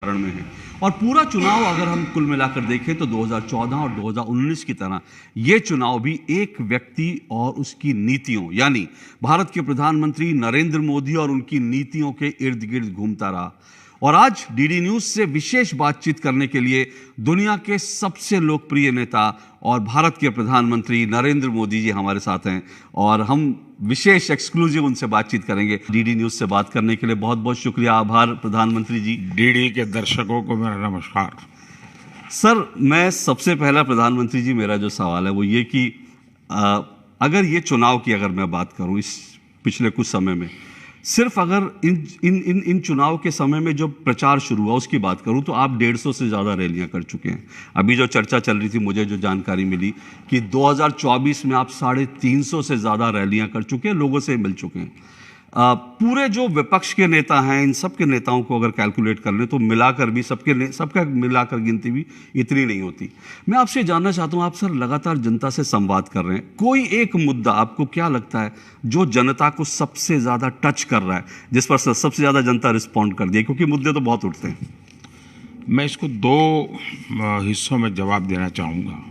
कारण में है। और पूरा चुनाव अगर हम कुल मिलाकर देखें तो 2014 और 2019 की तरह ये चुनाव भी एक व्यक्ति और उसकी नीतियों यानी भारत के प्रधानमंत्री नरेंद्र मोदी और उनकी नीतियों के इर्द गिर्द घूमता रहा। और आज डीडी न्यूज से विशेष बातचीत करने के लिए दुनिया के सबसे लोकप्रिय नेता और भारत के प्रधानमंत्री नरेंद्र मोदी जी हमारे साथ हैं और हम विशेष एक्सक्लूसिव उनसे बातचीत करेंगे। डीडी न्यूज से बात करने के लिए बहुत बहुत शुक्रिया, आभार प्रधानमंत्री जी। डीडी के दर्शकों को मेरा नमस्कार। सर, मैं सबसे पहला प्रधानमंत्री जी मेरा जो सवाल है वो ये कि अगर ये चुनाव की अगर मैं बात करूं इस पिछले कुछ समय में, सिर्फ अगर इन चुनाव के समय में जो प्रचार शुरू हुआ उसकी बात करूं तो आप 150 से ज़्यादा रैलियां कर चुके हैं। अभी जो चर्चा चल रही थी, मुझे जो जानकारी मिली कि 2024 में आप 350 से ज़्यादा रैलियां कर चुके हैं, लोगों से मिल चुके हैं। पूरे जो विपक्ष के नेता हैं, इन सब के नेताओं को अगर कैलकुलेट कर लें तो मिलाकर भी सबका मिलाकर गिनती भी इतनी नहीं होती। मैं आपसे जानना चाहता हूं, आप सर लगातार जनता से संवाद कर रहे हैं, कोई एक मुद्दा आपको क्या लगता है जो जनता को सबसे ज़्यादा टच कर रहा है, जिस पर सबसे ज़्यादा जनता रिस्पॉन्ड कर दी है? क्योंकि मुद्दे तो बहुत उठते हैं। मैं इसको दो हिस्सों में जवाब देना चाहूँगा।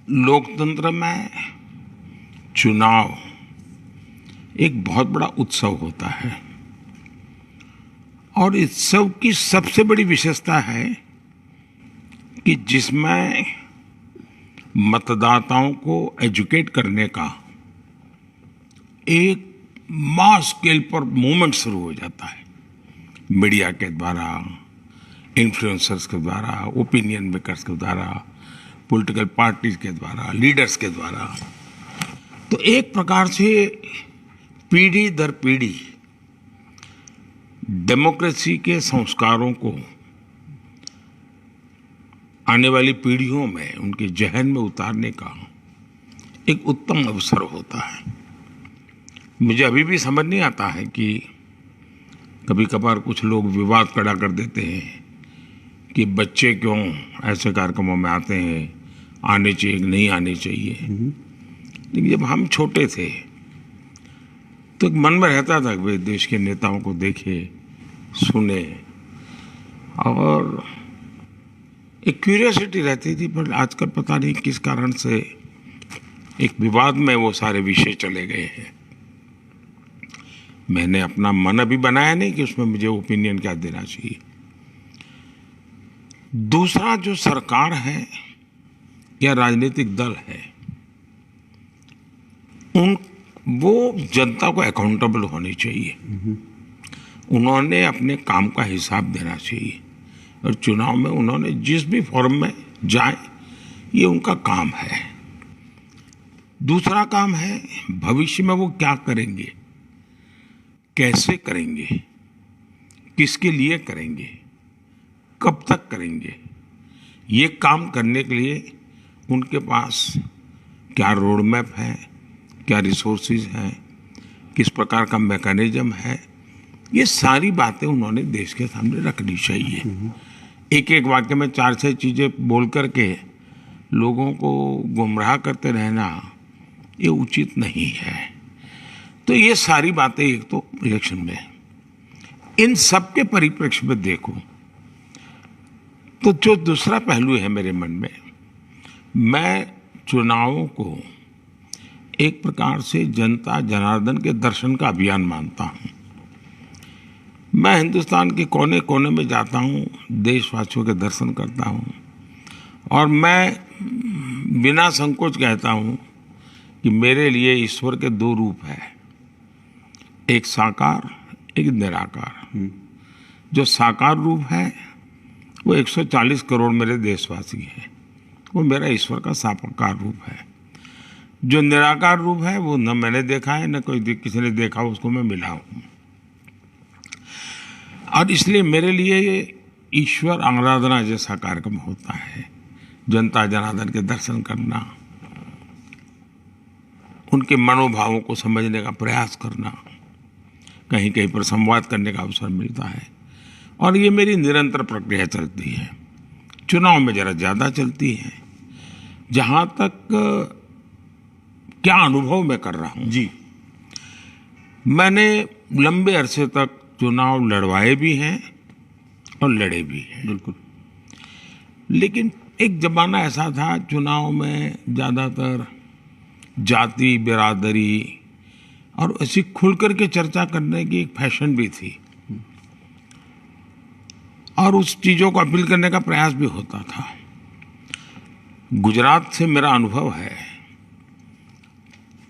लोकतंत्र में चुनाव एक बहुत बड़ा उत्सव होता है और उत्सव की सबसे बड़ी विशेषता है कि जिसमें मतदाताओं को एजुकेट करने का एक मास स्केल पर मूवमेंट शुरू हो जाता है। मीडिया के द्वारा, इन्फ्लुएंसर्स के द्वारा, ओपिनियन मेकर्स के द्वारा, पॉलिटिकल पार्टीज के द्वारा, लीडर्स के द्वारा। तो एक प्रकार से पीढ़ी दर पीढ़ी डेमोक्रेसी के संस्कारों को आने वाली पीढ़ियों में उनके जहन में उतारने का एक उत्तम अवसर होता है। मुझे अभी भी समझ नहीं आता है कि कभी कभार कुछ लोग विवाद खड़ा कर देते हैं कि बच्चे क्यों ऐसे कार्यक्रमों में आते हैं, आने चाहिए कि नहीं आने चाहिए। लेकिन जब हम छोटे थे तो एक मन में रहता था कि देश के नेताओं को देखे, सुने और एक क्यूरियोसिटी रहती थी। पर आजकल पता नहीं किस कारण से एक विवाद में वो सारे विषय चले गए हैं। मैंने अपना मन अभी बनाया नहीं कि उसमें मुझे ओपिनियन क्या देना चाहिए। दूसरा, जो सरकार है या राजनीतिक दल है, वो जनता को अकाउंटेबल होनी चाहिए। उन्होंने अपने काम का हिसाब देना चाहिए और चुनाव में उन्होंने जिस भी फॉर्म में जाए, ये उनका काम है। दूसरा काम है भविष्य में वो क्या करेंगे, कैसे करेंगे, किसके लिए करेंगे, कब तक करेंगे। ये काम करने के लिए उनके पास क्या रोड मैप है, क्या रिसोर्सेज हैं, किस प्रकार का मैकेनिज्म है, ये सारी बातें उन्होंने देश के सामने रखनी चाहिए। एक एक वाक्य में 4-6 चीज़ें बोल करके लोगों को गुमराह करते रहना ये उचित नहीं है। तो ये सारी बातें एक तो इलेक्शन में, इन सब के परिप्रेक्ष्य में देखो तो जो दूसरा पहलू है मेरे मन में, मैं चुनावों को एक प्रकार से जनता जनार्दन के दर्शन का अभियान मानता हूँ। मैं हिंदुस्तान के कोने कोने में जाता हूँ, देशवासियों के दर्शन करता हूँ और मैं बिना संकोच कहता हूँ कि मेरे लिए ईश्वर के 2 रूप हैं, एक साकार, एक निराकार। जो साकार रूप है वो 140 करोड़ मेरे देशवासी हैं, वो मेरा ईश्वर का साकार रूप है। जो निराकार रूप है वो न मैंने देखा है, न कोई किसी ने देखा, उसको मैं मिला हूँ। और इसलिए मेरे लिए ये ईश्वर आराधना जैसा कार्यक्रम होता है। जनता जनार्दन के दर्शन करना, उनके मनोभावों को समझने का प्रयास करना, कहीं कहीं पर संवाद करने का अवसर मिलता है और ये मेरी निरंतर प्रक्रिया चलती है। चुनाव में ज़रा ज़्यादा चलती है। जहाँ तक क्या अनुभव मैं कर रहा हूँ जी, मैंने लंबे अरसे तक चुनाव लड़वाए भी हैं और लड़े भी हैं। बिल्कुल। लेकिन एक जमाना ऐसा था, चुनाव में ज़्यादातर जाति, बिरादरी और ऐसी खुल करके चर्चा करने की एक फैशन भी थी और उस चीज़ों को अपील करने का प्रयास भी होता था। गुजरात से मेरा अनुभव है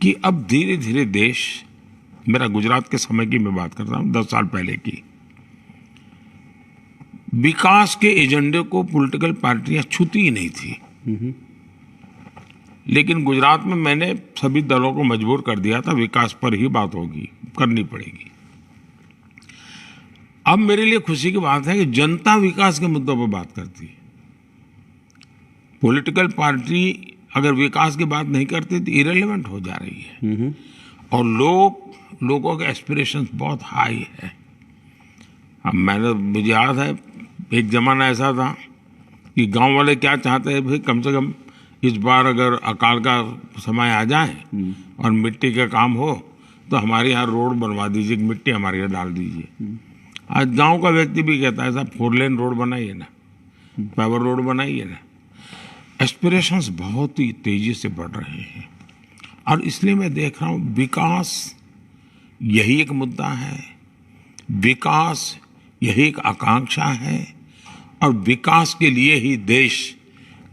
कि अब धीरे धीरे देश, मेरा गुजरात के समय की मैं बात करता हूँ, 10 साल पहले की, विकास के एजेंडे को पॉलिटिकल पार्टियां छूती ही नहीं थी। लेकिन गुजरात में मैंने सभी दलों को मजबूर कर दिया था, विकास पर ही बात होगी, करनी पड़ेगी। अब मेरे लिए खुशी की बात है कि जनता विकास के मुद्दों पर बात करती है। पॉलिटिकल पार्टी अगर विकास की बात नहीं करती तो इरेलेवेंट हो जा रही है। और लोगों के एस्पिरेशंस बहुत हाई है। अब मुझे याद है, एक जमाना ऐसा था कि गांव वाले क्या चाहते हैं, भाई कम से कम इस बार अगर अकाल का समय आ जाए और मिट्टी का काम हो तो हमारे यहाँ रोड बनवा दीजिए, मिट्टी हमारे यहाँ डाल दीजिए। आज गांव का व्यक्ति भी कहता है, साहब 4 लेन रोड बनाइए ना, पावर रोड बनाइए ना। एस्पिरेशंस बहुत ही तेजी से बढ़ रहे हैं और इसलिए मैं देख रहा हूँ विकास यही एक मुद्दा है, विकास यही एक आकांक्षा है और विकास के लिए ही देश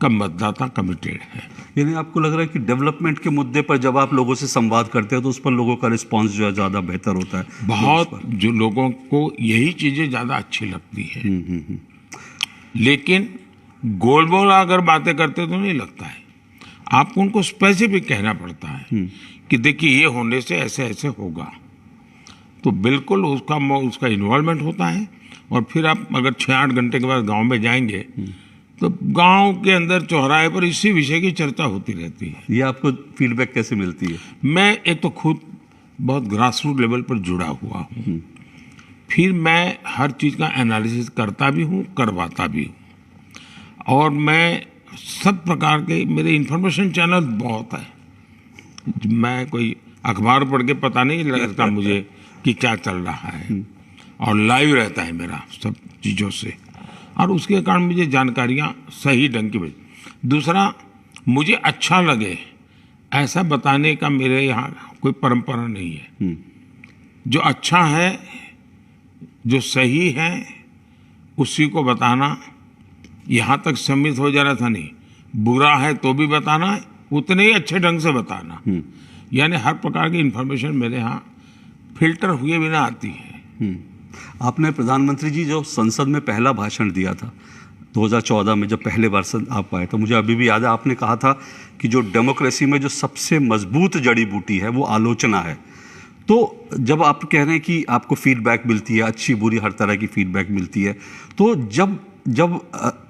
का मतदाता कमिटेड है। यानी आपको लग रहा है कि डेवलपमेंट के मुद्दे पर जब आप लोगों से संवाद करते हो तो उस पर लोगों का रिस्पांस जो है ज़्यादा बेहतर होता है? बहुत, जो लोगों को यही चीज़ें ज़्यादा अच्छी लगती है। लेकिन गोल बोल अगर बातें करते तो नहीं लगता है, आपको उनको स्पेसिफिक कहना पड़ता है कि देखिए ये होने से ऐसे ऐसे होगा, तो बिल्कुल उसका इन्वॉल्वमेंट होता है। और फिर आप अगर 6-8 घंटे के बाद गांव में जाएंगे तो गांव के अंदर चौराहे पर इसी विषय की चर्चा होती रहती है। ये आपको फीडबैक कैसे मिलती है? मैं एक तो खुद बहुत ग्रास रूट लेवल पर जुड़ा हुआ हूँ, फिर मैं हर चीज़ का एनालिसिस करता भी हूँ, करवाता भी हूँ, और मैं सब प्रकार के, मेरे इंफॉर्मेशन चैनल बहुत है। मैं कोई अखबार पढ़ के पता नहीं लगता मुझे कि क्या चल रहा है, और लाइव रहता है मेरा सब चीज़ों से, और उसके कारण मुझे जानकारियाँ सही ढंग की मिलती। दूसरा, मुझे अच्छा लगे ऐसा बताने का मेरे यहाँ कोई परंपरा नहीं है। जो अच्छा है, जो सही है, उसी को बताना, यहाँ तक सीमित हो जा रहा था नहीं। बुरा है तो भी बताना, उतने ही अच्छे ढंग से बताना। यानी हर प्रकार की इंफॉर्मेशन मेरे यहाँ फिल्टर हुए बिना आती है। आपने प्रधानमंत्री जी जो संसद में पहला भाषण दिया था 2014 में, जब पहले बार आप आए, तो मुझे अभी भी याद है, आपने कहा था कि जो डेमोक्रेसी में जो सबसे मजबूत जड़ी बूटी है वो आलोचना है। तो जब आप कह रहे हैं कि आपको फीडबैक मिलती है, अच्छी बुरी हर तरह की फीडबैक मिलती है, तो जब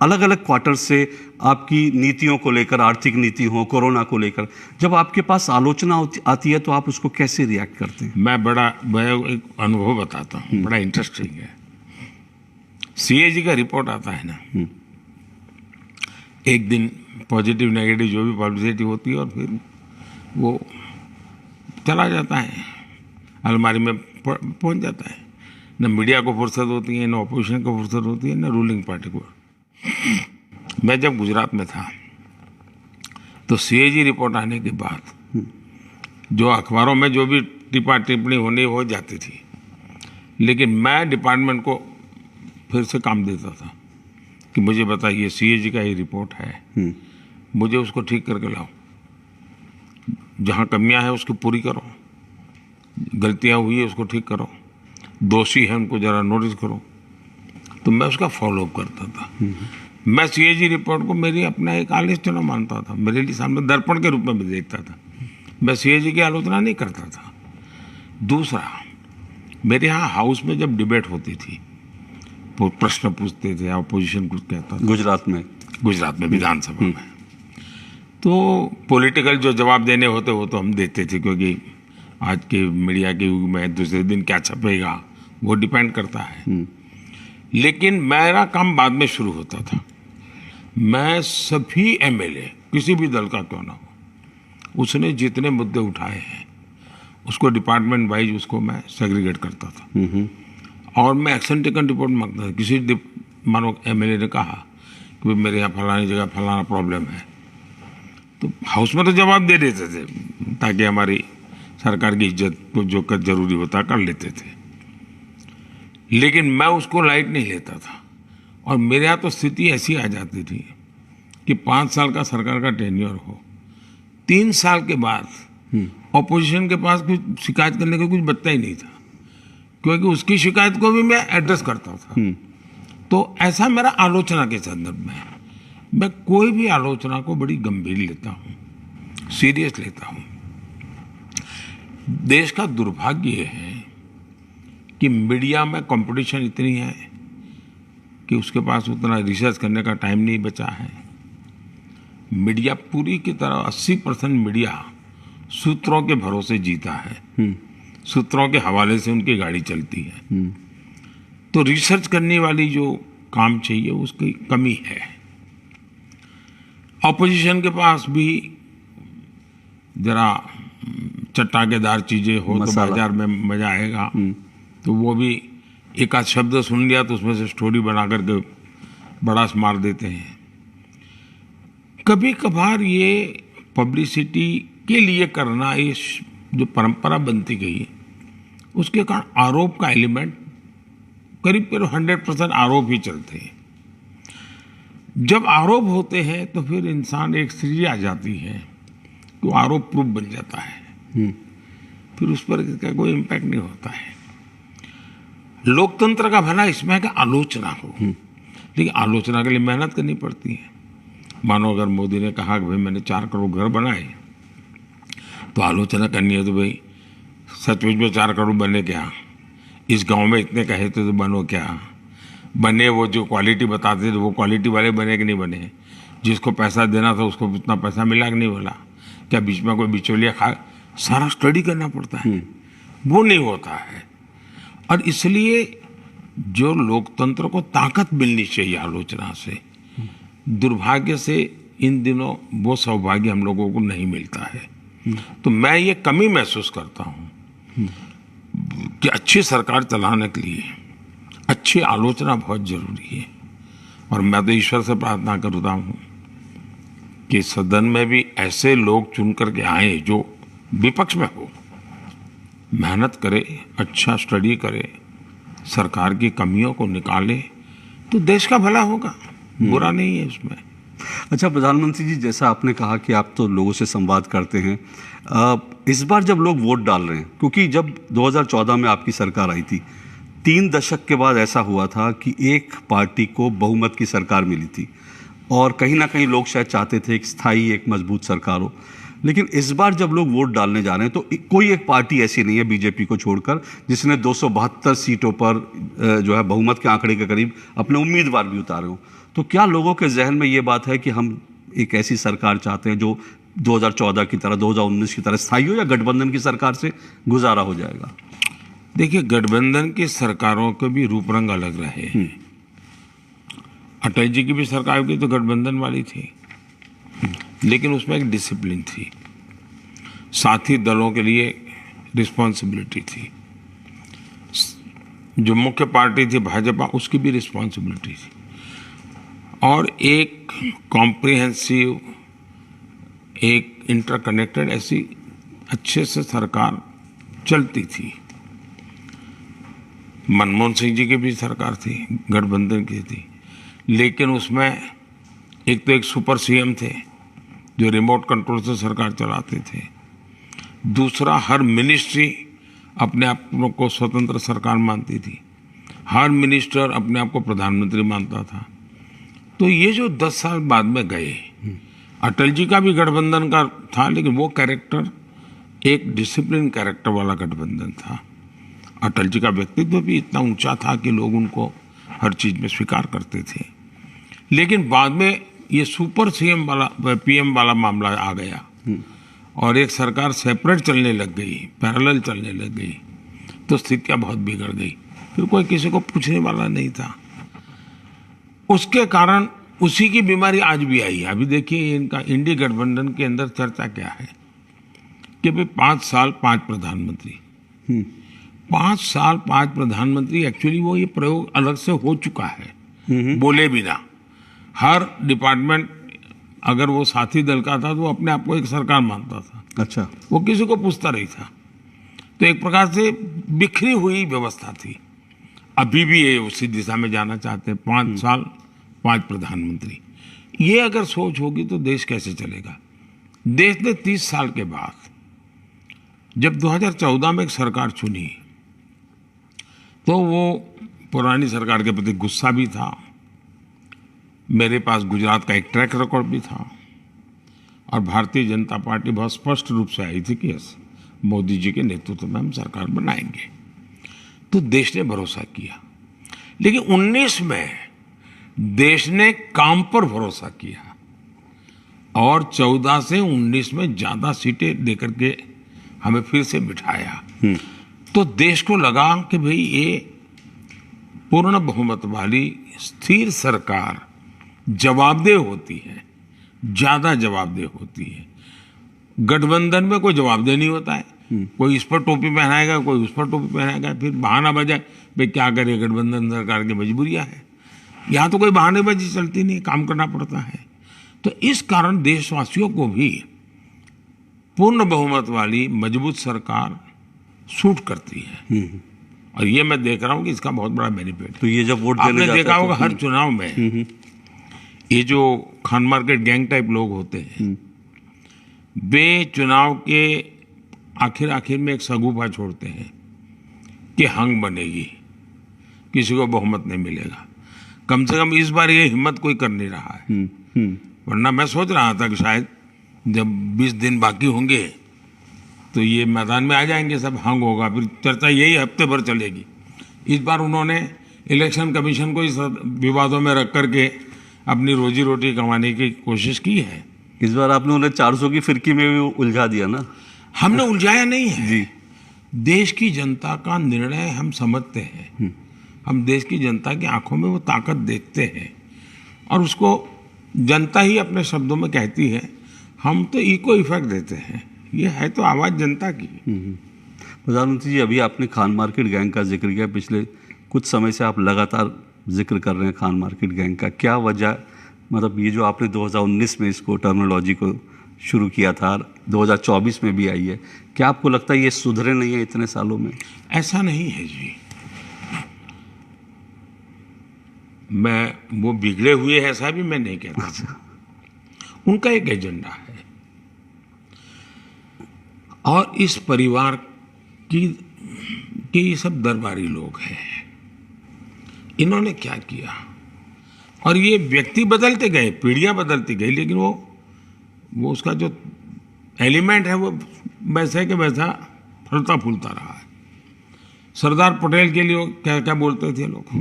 अलग अलग क्वार्टर से आपकी नीतियों को लेकर, आर्थिक नीति हो, कोरोना को लेकर, जब आपके पास आलोचना आती है तो आप उसको कैसे रिएक्ट करते हैं? मैं एक अनुभव बताता हूँ, बड़ा इंटरेस्टिंग है। सीएजी का रिपोर्ट आता है ना, एक दिन पॉजिटिव नेगेटिव जो भी पब्लिसिटी होती है, और फिर वो चला जाता है, अलमारी में पहुंच जाता है। न मीडिया को फुर्सत होती है, न ऑपोजिशन को फुर्सत होती है, न रूलिंग पार्टी को। मैं जब गुजरात में था तो सीएजी रिपोर्ट आने के बाद जो अखबारों में जो भी टिप्पा टिप्पणी होनी हो जाती थी, लेकिन मैं डिपार्टमेंट को फिर से काम देता था कि मुझे बताइए सीएजी का ये रिपोर्ट है, मुझे उसको ठीक करके लाओ, जहाँ कमियां हैं उसको पूरी करो, गलतियां हुई है उसको ठीक करो, दोषी है उनको जरा नोटिस करो। तो मैं उसका फॉलोअप करता था। मैं सीएजी रिपोर्ट को मेरी अपना एक आलोचना मानता था, मेरे लिए सामने दर्पण के रूप में मैं देखता था। मैं सीएजी की आलोचना नहीं करता था। दूसरा, मेरे यहाँ हाउस में जब डिबेट होती थी, वो प्रश्न पूछते थे, अपोजिशन कुछ कहता था, गुजरात में विधानसभा में, तो पॉलिटिकल जो जवाब देने होते वो तो हम देते थे, क्योंकि आज के मीडिया के युग में दूसरे दिन क्या छपेगा वो डिपेंड करता है। लेकिन मेरा काम बाद में शुरू होता था। मैं सभी एमएलए, किसी भी दल का क्यों ना हो, उसने जितने मुद्दे उठाए हैं उसको डिपार्टमेंट वाइज उसको मैं सेग्रीगेट करता था। और मैं एक्शन टेकन रिपोर्ट मांगता था। किसी मानो एमएलए ने कहा कि भाई मेरे यहाँ फलानी जगह फलाना प्रॉब्लम है, तो हाउस में तो जवाब दे देते थे ताकि हमारी सरकार की इज्जत को जो कर जरूरी होता कर लेते थे, लेकिन मैं उसको लाइट नहीं लेता था। और मेरे यहाँ तो स्थिति ऐसी आ जाती थी कि 5 साल का सरकार का टेन्योर हो, 3 साल के बाद ऑपोजिशन के पास कुछ शिकायत करने का कुछ बचता ही नहीं था, क्योंकि उसकी शिकायत को भी मैं एड्रेस करता था। तो ऐसा मेरा आलोचना के संदर्भ में है। मैं कोई भी आलोचना को बड़ी गंभीर लेता हूँ, सीरियस लेता हूँ। देश का दुर्भाग्य ये है कि मीडिया में कंपटीशन इतनी है कि उसके पास उतना रिसर्च करने का टाइम नहीं बचा है। मीडिया पूरी की तरह 80% मीडिया सूत्रों के भरोसे जीता है, सूत्रों के हवाले से उनकी गाड़ी चलती है। तो रिसर्च करने वाली जो काम चाहिए उसकी कमी है। ऑपोजिशन के पास भी जरा चटाकेदार चीजें हो तो बाजार में मजा आएगा, तो वो भी एक आध शब्द सुन लिया तो उसमें से स्टोरी बना करके बड़ा मार देते हैं। कभी कभार ये पब्लिसिटी के लिए करना, ये जो परंपरा बनती गई है, उसके कारण आरोप का एलिमेंट करीब 100% आरोप ही चलते हैं। जब आरोप होते हैं तो फिर इंसान एक स्थिति आ जाती है कि वो आरोप प्रूफ बन जाता है, फिर उस पर इसका कोई इम्पैक्ट नहीं होता है। लोकतंत्र का भला इसमें है कि आलोचना हो, लेकिन आलोचना के लिए मेहनत करनी पड़ती है। मानो अगर मोदी ने कहा कि भाई मैंने 4 करोड़ घर बनाए, तो आलोचना करनी है तो भाई सचमुच में 4 करोड़ बने क्या, इस गांव में इतने कहे थे तो बनो क्या, बने वो जो क्वालिटी बताते थे वो क्वालिटी वाले बने कि नहीं बने, जिसको पैसा देना था उसको उतना पैसा मिला कि नहीं मिला, क्या बीच में कोई बिचौलिया खा, सारा स्टडी करना पड़ता है, वो नहीं होता है। और इसलिए जो लोकतंत्र को ताकत मिलनी चाहिए आलोचना से, दुर्भाग्य से इन दिनों वो सौभाग्य हम लोगों को नहीं मिलता है। तो मैं ये कमी महसूस करता हूँ कि अच्छी सरकार चलाने के लिए अच्छी आलोचना बहुत जरूरी है। और मैं तो ईश्वर से प्रार्थना करता हूँ कि सदन में भी ऐसे लोग चुन करके आए जो विपक्ष में हो, मेहनत करे, अच्छा स्टडी करे, सरकार की कमियों को निकाले, तो देश का भला होगा, बुरा नहीं है उसमें। अच्छा प्रधानमंत्री जी, जैसा आपने कहा कि आप तो लोगों से संवाद करते हैं, इस बार जब लोग वोट डाल रहे हैं, क्योंकि जब 2014 में आपकी सरकार आई थी, 3 दशक के बाद ऐसा हुआ था कि एक पार्टी को बहुमत की सरकार मिली थी, और कहीं ना कहीं लोग शायद चाहते थे एक स्थायी, एक मजबूत सरकार हो। लेकिन इस बार जब लोग वोट डालने जा रहे हैं तो कोई एक पार्टी ऐसी नहीं है बीजेपी को छोड़कर जिसने 272 सीटों पर जो है बहुमत के आंकड़े के करीब अपने उम्मीदवार भी उतारे हों। तो क्या लोगों के जहन में ये बात है कि हम एक ऐसी सरकार चाहते हैं जो 2014 की तरह, 2019 की तरह स्थायी हो, या गठबंधन की सरकार से गुजारा हो जाएगा? देखिए, गठबंधन की सरकारों के भी रूप रंग अलग रहे हैं। अटल जी की भी सरकार की तो गठबंधन वाली थी, लेकिन उसमें एक डिसिप्लिन थी, साथी दलों के लिए रिस्पॉन्सिबिलिटी थी। जो मुख्य पार्टी थी भाजपा, उसकी भी रिस्पॉन्सिबिलिटी थी, और एक कॉम्प्रिहेंसिव, एक इंटरकनेक्टेड ऐसी अच्छे से सरकार चलती थी। मनमोहन सिंह जी की भी सरकार थी, गठबंधन की थी, लेकिन उसमें एक तो एक सुपर सीएम थे जो रिमोट कंट्रोल से सरकार चलाते थे, दूसरा हर मिनिस्ट्री अपने आप को स्वतंत्र सरकार मानती थी, हर मिनिस्टर अपने आप को प्रधानमंत्री मानता था। तो ये जो 10 साल बाद में गए, अटल जी का भी गठबंधन का था, लेकिन वो कैरेक्टर एक डिसिप्लिन कैरेक्टर वाला गठबंधन था। अटल जी का व्यक्तित्व भी इतना ऊंचा था कि लोग उनको हर चीज में स्वीकार करते थे। लेकिन बाद में ये सुपर सीएम वाला, पीएम वाला मामला आ गया और एक सरकार सेपरेट चलने लग गई, पैरेलल चलने लग गई, तो स्थितियां बहुत बिगड़ गई। फिर कोई किसी को पूछने वाला नहीं था। उसके कारण उसी की बीमारी आज भी आई है। अभी देखिए इनका इंडी गठबंधन के अंदर चर्चा क्या है कि भाई 5 साल 5 प्रधानमंत्री। 5 साल 5 प्रधानमंत्री, एक्चुअली वो ये प्रयोग अलग से हो चुका है, बोले बिना। हर डिपार्टमेंट अगर वो साथी दल का था तो वो अपने आप को एक सरकार मानता था। अच्छा। वो किसी को पूछता नहीं था। तो एक प्रकार से बिखरी हुई व्यवस्था थी। अभी भी ये उसी दिशा में जाना चाहते हैं, 5 साल 5 प्रधानमंत्री। ये अगर सोच होगी तो देश कैसे चलेगा। देश ने 30 साल के बाद जब 2014 में एक सरकार चुनी तो वो पुरानी सरकार के प्रति गुस्सा भी था। मेरे पास गुजरात का एक ट्रैक रिकॉर्ड भी था और भारतीय जनता पार्टी बहुत स्पष्ट रूप से आई थी कि मोदी जी के नेतृत्व में हम सरकार बनाएंगे। तो देश ने भरोसा किया। लेकिन 19 में देश ने काम पर भरोसा किया और 14 से 19 में ज्यादा सीटें देकर के हमें फिर से बिठाया। तो देश को लगा कि भाई ये पूर्ण बहुमत वाली स्थिर सरकार जवाबदेह होती है, ज्यादा जवाबदेह होती है। गठबंधन में कोई जवाबदेह नहीं होता है। कोई इस पर टोपी पहनाएगा, कोई उस पर टोपी पहनाएगा, फिर बहाना बजाए भाई क्या करे, गठबंधन सरकार की मजबूरियां है। यहाँ तो कोई बहानेबाजी चलती नहीं, काम करना पड़ता है। तो इस कारण देशवासियों को भी पूर्ण बहुमत वाली मजबूत सरकार सूट करती है। और ये मैं देख रहा हूँ कि इसका बहुत बड़ा बेनिफिट। तो ये जब वोट देने आपने जाते देखा हैं होगा तो हर चुनाव में ये जो खान मार्केट गैंग टाइप लोग होते हैं, वे चुनाव के आखिर में एक सगुफा छोड़ते हैं कि हंग बनेगी, किसी को बहुमत नहीं मिलेगा। कम से कम इस बार ये हिम्मत कोई कर नहीं रहा है। वरना मैं सोच रहा था कि शायद जब 20 दिन बाकी होंगे तो ये मैदान में आ जाएंगे सब, हंग होगा, फिर चर्चा यही हफ्ते भर चलेगी। इस बार उन्होंने इलेक्शन कमीशन को इस विवादों में रख करके अपनी रोजी रोटी कमाने की कोशिश की है। इस बार आपने उन्हें 400 की फिरकी में भी उलझा दिया ना। हमने उलझाया नहीं है जी। देश की जनता का निर्णय हम समझते हैं। हम देश की जनता की आंखों में वो ताकत देखते हैं और उसको जनता ही अपने शब्दों में कहती है। हम तो इको इफेक्ट देते हैं, ये है तो आवाज जनता की। प्रधानमंत्री जी, अभी आपने खान मार्केट गैंग का जिक्र किया। पिछले कुछ समय से आप लगातार जिक्र कर रहे हैं खान मार्केट गैंग का। क्या वजह, मतलब ये जो आपने 2019 में इसको टर्मिनोलॉजी को शुरू किया था, 2024 में भी आई है, क्या आपको लगता है ये सुधरे नहीं है इतने सालों में? ऐसा नहीं है जी। मैं वो बिगड़े हुए हैं ऐसा भी मैं नहीं कहता। उनका एक एजेंडा है और इस परिवार की ये सब दरबारी लोग हैं। इन्होंने क्या किया, और ये व्यक्ति बदलते गए, पीढ़ियां बदलती गई, लेकिन वो उसका जो एलिमेंट है वो वैसे के वैसा फलता फूलता रहा है। सरदार पटेल के लिए क्या क्या बोलते थे लोग,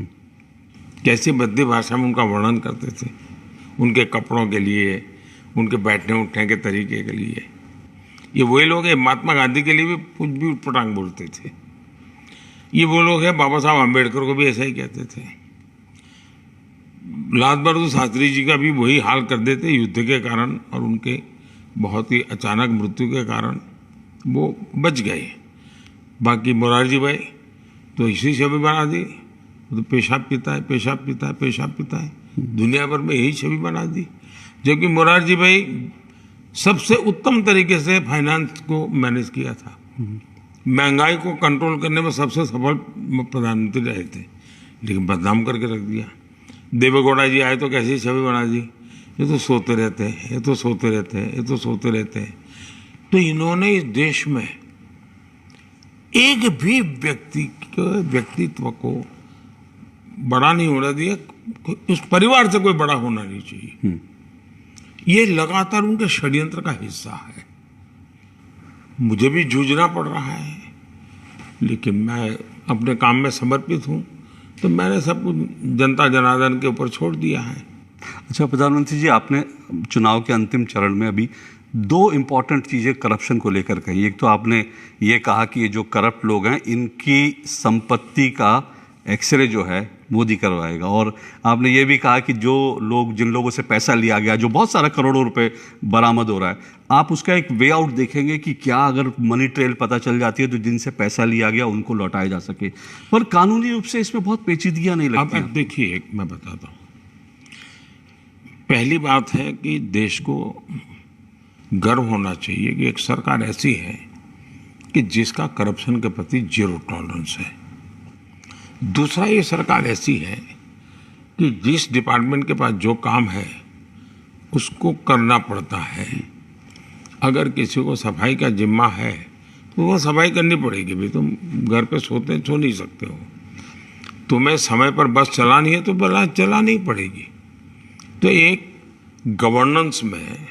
कैसी भद्दी भाषा में उनका वर्णन करते थे, उनके कपड़ों के लिए, उनके बैठने उठने के तरीके के लिए। ये वही लोग हैं, महात्मा गांधी के लिए भी कुछ भी उटपटांग बोलते थे। ये वो लोग हैं, बाबा साहब आम्बेडकर को भी ऐसा ही कहते थे। लाल बहादुर शास्त्री जी का भी वही हाल कर देते युद्ध के कारण, और उनके बहुत ही अचानक मृत्यु के कारण वो बच गए। बाकी मोरारजी भाई तो इसी छवि बना दी, तो पेशाब पीता है, पेशाब पीता है, पेशाब पीता है, दुनिया भर में यही छवि बना दी। जबकि मोरारजी भाई सबसे उत्तम तरीके से फाइनेंस को मैनेज किया था, महंगाई को कंट्रोल करने में सबसे सफल प्रधानमंत्री रहे थे, लेकिन बदनाम करके रख दिया। देवेगौड़ा जी आए तो कैसी छवि बना दी, ये तो सोते रहते हैं, ये तो सोते रहते हैं, ये तो सोते रहते हैं। तो इन्होंने इस देश में एक भी व्यक्तित्व को बड़ा नहीं होना दिया, उस परिवार से कोई बड़ा होना नहीं चाहिए। ये लगातार उनके षड्यंत्र का हिस्सा है। मुझे भी जूझना पड़ रहा है, लेकिन मैं अपने काम में समर्पित हूँ, तो मैंने सब कुछ जनता जनार्दन के ऊपर छोड़ दिया है। अच्छा प्रधानमंत्री जी, आपने चुनाव के अंतिम चरण में अभी 2 इम्पॉर्टेंट चीज़ें करप्शन को लेकर कही। एक तो आपने ये कहा कि ये जो करप्ट लोग हैं इनकी संपत्ति का एक्सरे जो है मोदी करवाएगा, और आपने ये भी कहा कि जो लोग, जिन लोगों से पैसा लिया गया, जो बहुत सारा करोड़ों रुपए बरामद हो रहा है, आप उसका एक वे आउट देखेंगे कि क्या अगर मनी ट्रेल पता चल जाती है तो जिनसे पैसा लिया गया उनको लौटाया जा सके, पर कानूनी रूप से इसमें बहुत पेचीदगियां नहीं लगती। अब देखिए, मैं बताता हूँ। पहली बात है कि देश को गर्व होना चाहिए कि एक सरकार ऐसी है कि जिसका करप्शन के प्रति जीरो टॉलरेंस है। दूसरा, ये सरकार ऐसी है कि जिस डिपार्टमेंट के पास जो काम है उसको करना पड़ता है। अगर किसी को सफाई का जिम्मा है तो वो सफाई करनी पड़ेगी भी। तुम घर पे सो नहीं सकते हो। तुम्हें समय पर बस चलानी है तो बस चलानी ही पड़ेगी। तो एक गवर्नेंस में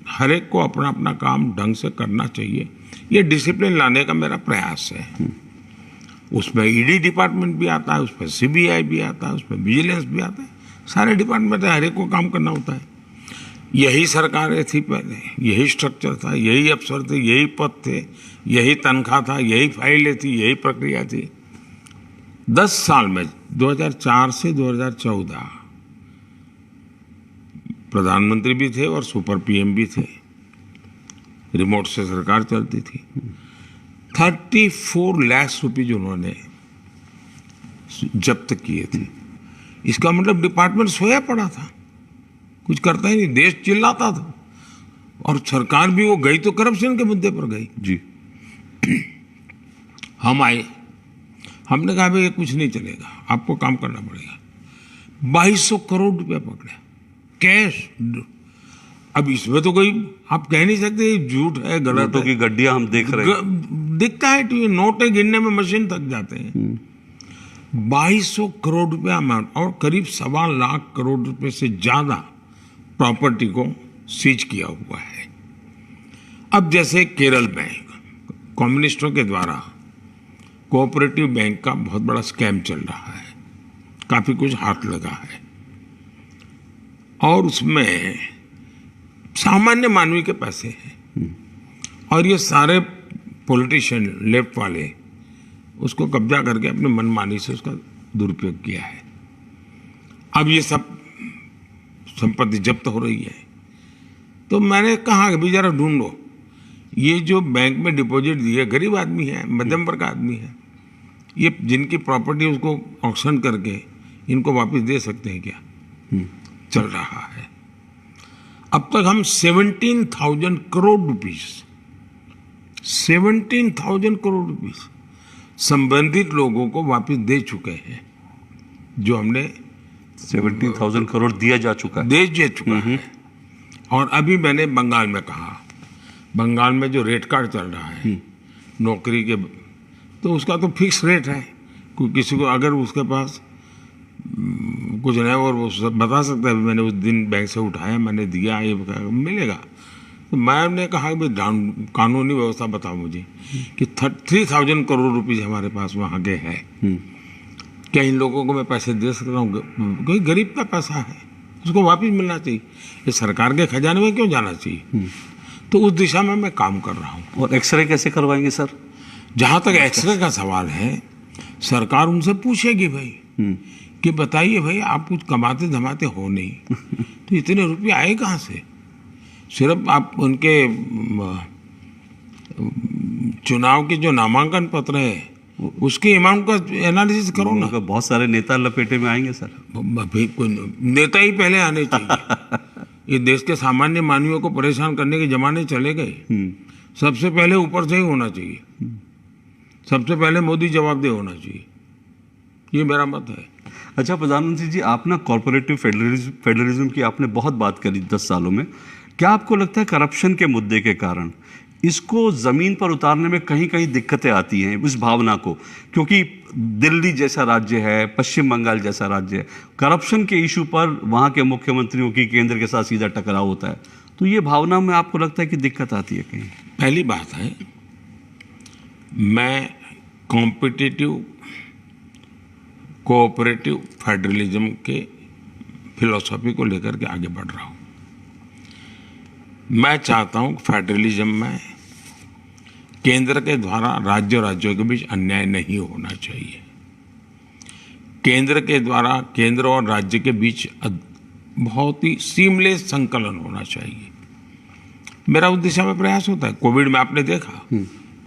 हर एक को अपना अपना काम ढंग से करना चाहिए। ये डिसिप्लिन लाने का मेरा प्रयास है। उसमें ईडी डिपार्टमेंट भी आता है, उसमें सीबीआई भी आता है, उसमें विजिलेंस भी आता है। सारे डिपार्टमेंट है, हर एक को काम करना होता है। यही सरकारें थी पहले, यही स्ट्रक्चर था, यही अफसर थे, यही पद थे, यही तनख्वाह था, यही फाइलें थी, यही प्रक्रिया थी। 10 साल में 2004 से 2014 प्रधानमंत्री भी थे और सुपर पीएम भी थे। रिमोट से सरकार चलती थी। 34 लाख रुपीज उन्होंने जब्त किए थे। इसका मतलब डिपार्टमेंट सोया पड़ा था, कुछ करता ही नहीं, देश चिल्लाता था। और सरकार भी वो गई तो करप्शन के मुद्दे पर गई जी। हम आए, हमने कहा भाई ये कुछ नहीं चलेगा, आपको काम करना पड़ेगा। 2200 करोड़ रुपया पकड़े कैश। अब इसमें तो कोई आप कह नहीं सकते झूठ है, गलत नोटों की गड्डियां हम देख रहे हैं। दिखता है टीवी, नोटें गिनने में मशीन थक जाते हैं। 2200 करोड़ रुपया अमाउंट और करीब 1.25 लाख करोड़ रुपए से ज्यादा प्रॉपर्टी को सीज किया हुआ है। अब जैसे केरल बैंक, कम्युनिस्टों के द्वारा कोऑपरेटिव बैंक का बहुत बड़ा स्कैम चल रहा है, काफी कुछ हाथ लगा है और उसमें सामान्य मानवी के पैसे हैं और ये सारे पॉलिटिशियन लेफ्ट वाले उसको कब्जा करके अपने मनमानी से उसका दुरुपयोग किया है। अब ये सब संपत्ति जब्त हो रही है। तो मैंने कहा कि भाई जरा ढूंढो, ये जो बैंक में डिपॉजिट दिए, गरीब आदमी है, मध्यम वर्ग का आदमी है, ये जिनकी प्रॉपर्टी उसको ऑक्शन करके इनको वापस दे सकते हैं क्या? चल रहा है। अब तक हम 17,000 करोड़ रुपीस 17,000 करोड़ रुपीस संबंधित लोगों को वापस दे चुके हैं। जो हमने 17,000 करोड़ दिया जा चुका है। और अभी मैंने बंगाल में कहा, बंगाल में जो रेट कार्ड चल रहा है नौकरी के, तो उसका तो फिक्स रेट है। कोई किसी को अगर उसके पास कुछ नहीं और वो बता सकता है मैंने उस दिन बैंक से उठाया, मैंने दिया, ये मिलेगा। तो मैंने कहा कि भाई कानूनी व्यवस्था बताओ मुझे कि 3,000 करोड़ रुपीज हमारे पास वहाँ के हैं, क्या इन लोगों को मैं पैसे दे सकता हूँ? कोई गरीब का पैसा है, उसको वापस मिलना चाहिए। ये सरकार के खजाने में क्यों जाना चाहिए? तो उस दिशा में मैं काम कर रहा हूँ। और एक्सरे कैसे करवाएंगे सर? जहाँ तक एक्सरे का सवाल है, सरकार उनसे पूछेगी भाई कि बताइए भाई आप कुछ कमाते धमाते हो नहीं तो इतने रुपये आए कहाँ से? सिर्फ आप उनके चुनाव के जो नामांकन पत्र है उसके अमाउंट का एनालिसिस करो ना। बहुत सारे नेता लपेटे में आएंगे सर। भाई कोई नेता ही पहले आने चाहिए। ये देश के सामान्य मानवियों को परेशान करने के जमाने चले गए। सबसे पहले ऊपर से ही होना चाहिए, सबसे पहले मोदी जवाबदेह होना चाहिए, ये मेरा मत है। अच्छा प्रधानमंत्री जी, आप ना कॉर्पोरेटिव फेडरलिज्म की आपने बहुत बात करी 10 सालों में। क्या आपको लगता है करप्शन के मुद्दे के कारण इसको जमीन पर उतारने में कहीं कहीं दिक्कतें आती हैं, इस भावना को? क्योंकि दिल्ली जैसा राज्य है, पश्चिम बंगाल जैसा राज्य है, करप्शन के इशू पर वहाँ के मुख्यमंत्रियों की केंद्र के साथ सीधा टकराव होता है, तो ये भावना में आपको लगता है कि दिक्कत आती है कहीं? पहली बात है, मैं कॉम्पिटिटिव कोऑपरेटिव फेडरलिज्म के फिलॉसफी को लेकर के आगे बढ़ रहा हूँ। मैं चाहता हूँ फेडरलिज्म में केंद्र के द्वारा राज्यों के बीच अन्याय नहीं होना चाहिए। केंद्र के द्वारा केंद्र और राज्य के बीच बहुत ही सीमलेस संकलन होना चाहिए। मेरा उस दिशा में प्रयास होता है। कोविड में आपने देखा,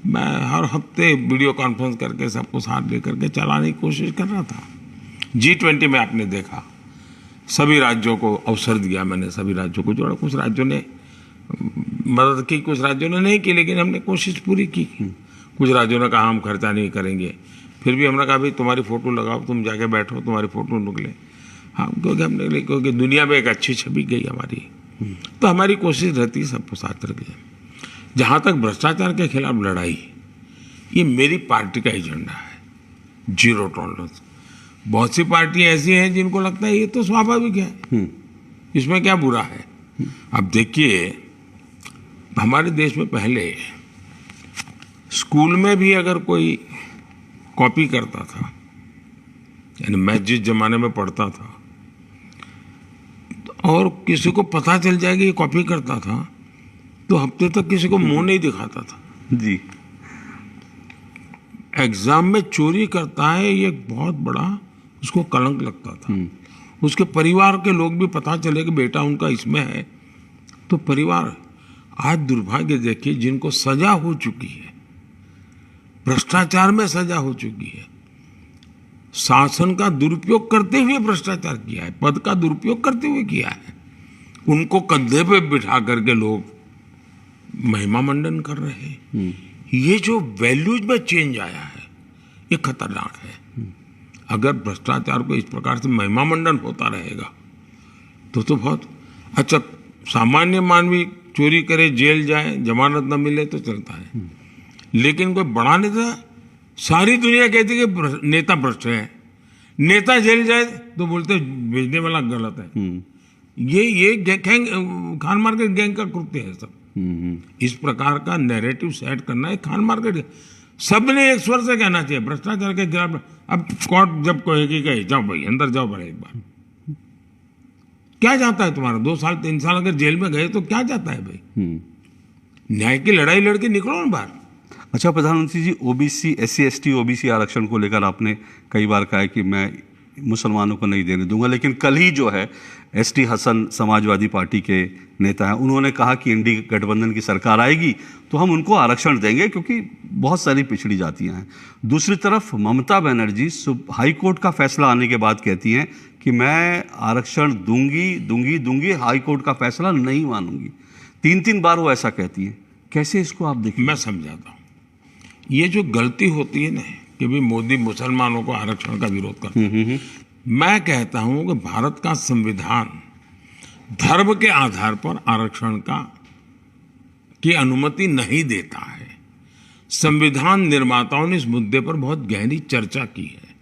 मैं हर हफ्ते वीडियो कॉन्फ्रेंस करके सबको साथ लेकर के चलाने की कोशिश कर रहा था। G20 में आपने देखा, सभी राज्यों को अवसर दिया, मैंने सभी राज्यों को जोड़ा। कुछ राज्यों ने मदद की, कुछ राज्यों ने नहीं की, लेकिन हमने कोशिश पूरी की। कुछ राज्यों ने कहा हम खर्चा नहीं करेंगे, फिर भी हमने कहा भाई तुम्हारी फ़ोटो लगाओ, तुम जाके बैठो, तुम्हारी फ़ोटो निकले। हाँ, क्योंकि दुनिया में एक अच्छी छवि गई हमारी। तो हमारी कोशिश रहती है सबको साथ रखें। जहाँ तक भ्रष्टाचार के खिलाफ लड़ाई, ये मेरी पार्टी का एजेंडा है, जीरो टॉलरेंस। बहुत सी पार्टियां ऐसी हैं जिनको लगता है ये तो स्वाभाविक है, इसमें क्या बुरा है। अब देखिए, हमारे देश में पहले स्कूल में भी अगर कोई कॉपी करता था, यानी मैं जिस जमाने में पढ़ता था, और किसी को पता चल जाएगा ये कॉपी करता था, तो हफ्ते तक किसी को मुंह नहीं दिखाता था। जी। एग्जाम में चोरी करता है, ये बहुत बड़ा उसको कलंक लगता था। उसके परिवार के लोग भी पता चले कि बेटा उनका इसमें है, तो परिवार। आज दुर्भाग्य देखिए, जिनको सजा हो चुकी है, भ्रष्टाचार में सजा हो चुकी है, शासन का दुरुपयोग करते हुए भ्रष्टाचार किया है, पद का दुरुपयोग करते हुए किया है, उनको कंधे पे बिठा करके लोग महिमा मंडन कर रहे हैं। ये जो वैल्यूज में चेंज आया है, ये खतरनाक है। अगर भ्रष्टाचार को इस प्रकार से महिमा मंडन होता रहेगा तो बहुत अच्छा। सामान्य मानवी चोरी करे, जेल जाए, जमानत न मिले तो चलता है, लेकिन कोई बड़ा नेता, सारी दुनिया कहती है कि नेता भ्रष्ट है, नेता जेल जाए तो बोलते भेजने वाला गलत है। ये खान मार्केट गैंग का कृत्य है सब। इस प्रकार का नैरेटिव सेट करना है खान मार्केट। सबने एक स्वर से कहना चाहिए भ्रष्टाचार के खिलाफ। अब कोर्ट जब कहेगी कि जाओ भाई अंदर जाओ, बड़े एक बार क्या जाता है तुम्हारा, 2 साल 3 साल अगर जेल में गए तो क्या जाता है भाई। न्याय की लड़ाई लड़के निकलो ना बाहर। अच्छा प्रधानमंत्री जी, ओबीसी, SC ST OBC आरक्षण को लेकर आपने कई बार कहा है कि मैं मुसलमानों को नहीं देने दूंगा, लेकिन कल ही जो है ST हसन समाजवादी पार्टी के नेता हैं, उन्होंने कहा कि इंडी गठबंधन की सरकार आएगी तो हम उनको आरक्षण देंगे क्योंकि बहुत सारी पिछड़ी जातियां हैं। दूसरी तरफ ममता बनर्जी हाई कोर्ट का फैसला आने के बाद कहती हैं कि मैं आरक्षण दूंगी, हाई कोर्ट का फैसला नहीं मानूंगी। 3 बार वो ऐसा कहती हैं। कैसे इसको आप देखिए? मैं समझाता हूँ, ये जो गलती होती है ना कि भी मोदी मुसलमानों को आरक्षण का विरोध करता है। मैं कहता हूं कि भारत का संविधान धर्म के आधार पर आरक्षण की अनुमति नहीं देता है। संविधान निर्माताओं ने इस मुद्दे पर बहुत गहरी चर्चा की है।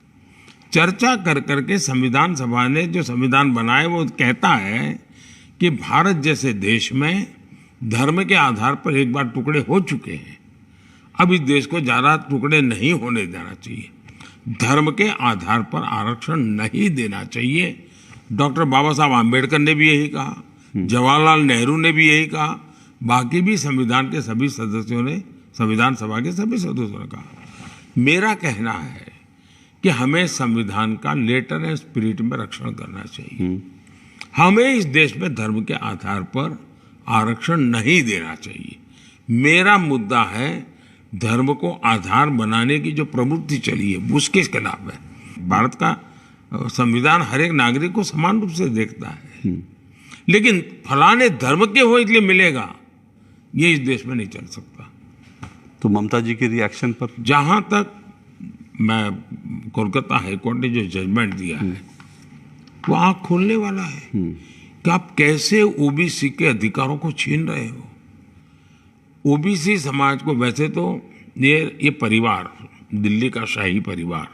चर्चा कर करके संविधान सभा ने जो संविधान बनाया वो कहता है कि भारत जैसे देश में धर्म के आधार पर एक बार टुकड़े हो चुके हैं, अब इस देश को ज्यादा टुकड़े नहीं होने देना चाहिए। धर्म के आधार पर आरक्षण नहीं देना चाहिए। डॉक्टर बाबा साहब आम्बेडकर ने भी यही कहा, जवाहरलाल नेहरू ने भी यही कहा, बाकी भी संविधान के सभी सदस्यों ने, संविधान सभा के सभी सदस्यों ने कहा। मेरा कहना है कि हमें संविधान का लेटर एंड स्पिरिट में रक्षण करना चाहिए। हमें इस देश में धर्म के आधार पर आरक्षण नहीं देना चाहिए। मेरा मुद्दा है धर्म को आधार बनाने की जो प्रवृत्ति चली है उसके खिलाफ है। भारत का संविधान हर एक नागरिक को समान रूप से देखता है, लेकिन फलाने धर्म के हो इसलिए मिलेगा, ये इस देश में नहीं चल सकता। तो ममता जी के रिएक्शन पर, जहां तक मैं कोलकाता हाईकोर्ट ने जो जजमेंट दिया है वो आंख खोलने वाला है कि आप कैसे ओबीसी के अधिकारों को छीन रहे हो। ओबीसी समाज को, वैसे तो ये परिवार, दिल्ली का शाही परिवार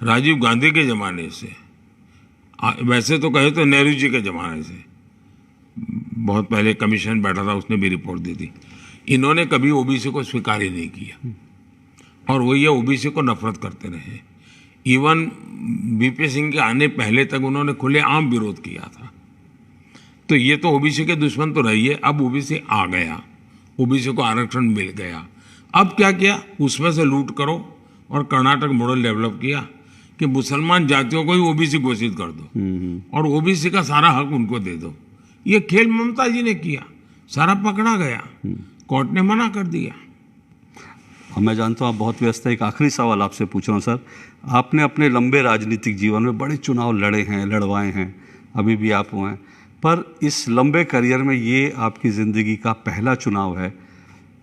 राजीव गांधी के ज़माने से, वैसे तो कहे तो नेहरू जी के ज़माने से, बहुत पहले कमीशन बैठा था उसने भी रिपोर्ट दी थी, इन्होंने कभी ओबीसी को स्वीकार ही नहीं किया और वो ये ओबीसी को नफरत करते रहे। इवन बीपी सिंह के आने पहले तक उन्होंने खुलेआम विरोध किया था। तो ये तो ओबीसी के दुश्मन तो रही है। अब ओबीसी आ गया, ओबीसी को आरक्षण मिल गया, अब क्या किया, उसमें से लूट करो और कर्नाटक मॉडल डेवलप किया कि मुसलमान जातियों को ही ओबीसी घोषित कर दो और ओबीसी का सारा हक उनको दे दो। ये खेल ममता जी ने किया। सारा पकड़ा गया, कोर्ट ने मना कर दिया। और मैं जानता हूँ आप बहुत व्यस्त हैं। एक आखिरी सवाल आपसे पूछ रहा हूँ सर, आपने अपने लंबे राजनीतिक जीवन में बड़े चुनाव लड़े हैं, लड़वाए हैं, अभी भी आप हुए हैं, पर इस लंबे करियर में ये आपकी ज़िंदगी का पहला चुनाव है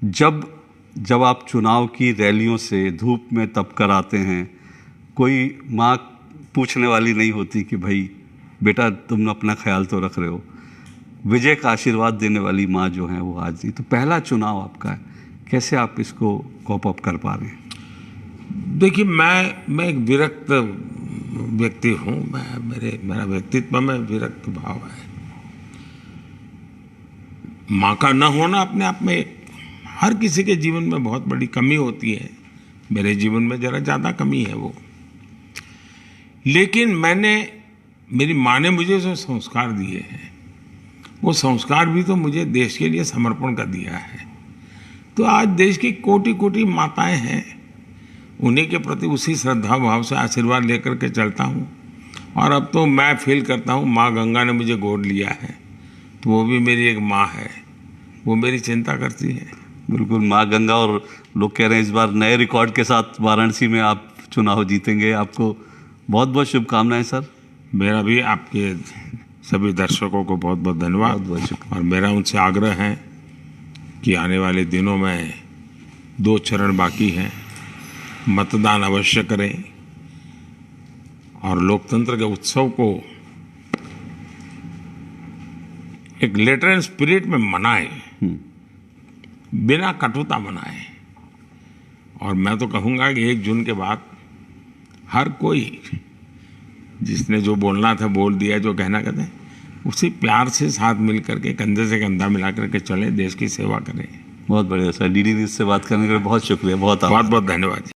जब आप चुनाव की रैलियों से धूप में तप कर आते हैं, कोई माँ पूछने वाली नहीं होती कि भाई बेटा तुम अपना ख्याल तो रख रहे हो, विजय का आशीर्वाद देने वाली माँ जो है वो आज नहीं। तो पहला चुनाव आपका है, कैसे आप इसको कॉप अप कर पा रहे हैं? देखिए, मैं एक विरक्त व्यक्ति हूँ। मेरा व्यक्तित्व में विरक्त भाव है। माँ का न होना अपने आप में हर किसी के जीवन में बहुत बड़ी कमी होती है। मेरे जीवन में जरा ज़्यादा कमी है वो। लेकिन मेरी माँ ने मुझे जो संस्कार दिए हैं, वो संस्कार भी तो मुझे देश के लिए समर्पण कर दिया है। तो आज देश की कोटि कोटि माताएं हैं, उन्हीं के प्रति उसी श्रद्धा भाव से आशीर्वाद लेकर के चलता हूँ। और अब तो मैं फील करता हूँ माँ गंगा ने मुझे गोद लिया है, तो वो भी मेरी एक माँ है, वो मेरी चिंता करती है। बिल्कुल, माँ गंगा। और लोग कह रहे हैं इस बार नए रिकॉर्ड के साथ वाराणसी में आप चुनाव जीतेंगे। आपको बहुत बहुत शुभकामनाएं सर। मेरा भी आपके सभी दर्शकों को बहुत बहुत धन्यवाद। बहुत बहुत शुक्रिया। और मेरा उनसे आग्रह है कि आने वाले दिनों में 2 चरण बाकी हैं, मतदान अवश्य करें और लोकतंत्र के उत्सव को एक लेटर एंड स्पिरिट में मनाएं, बिना कटुता मनाएं। और मैं तो कहूँगा कि 1 जून के बाद हर कोई जिसने जो बोलना था बोल दिया, जो कहना कहते हैं, उसी प्यार से साथ मिल करके कंधे से कंधा मिला करके चलें, देश की सेवा करें। बहुत बढ़िया सर। डीडी न्यूज़ से बात करने के लिए बहुत शुक्रिया, बहुत बहुत बहुत धन्यवाद।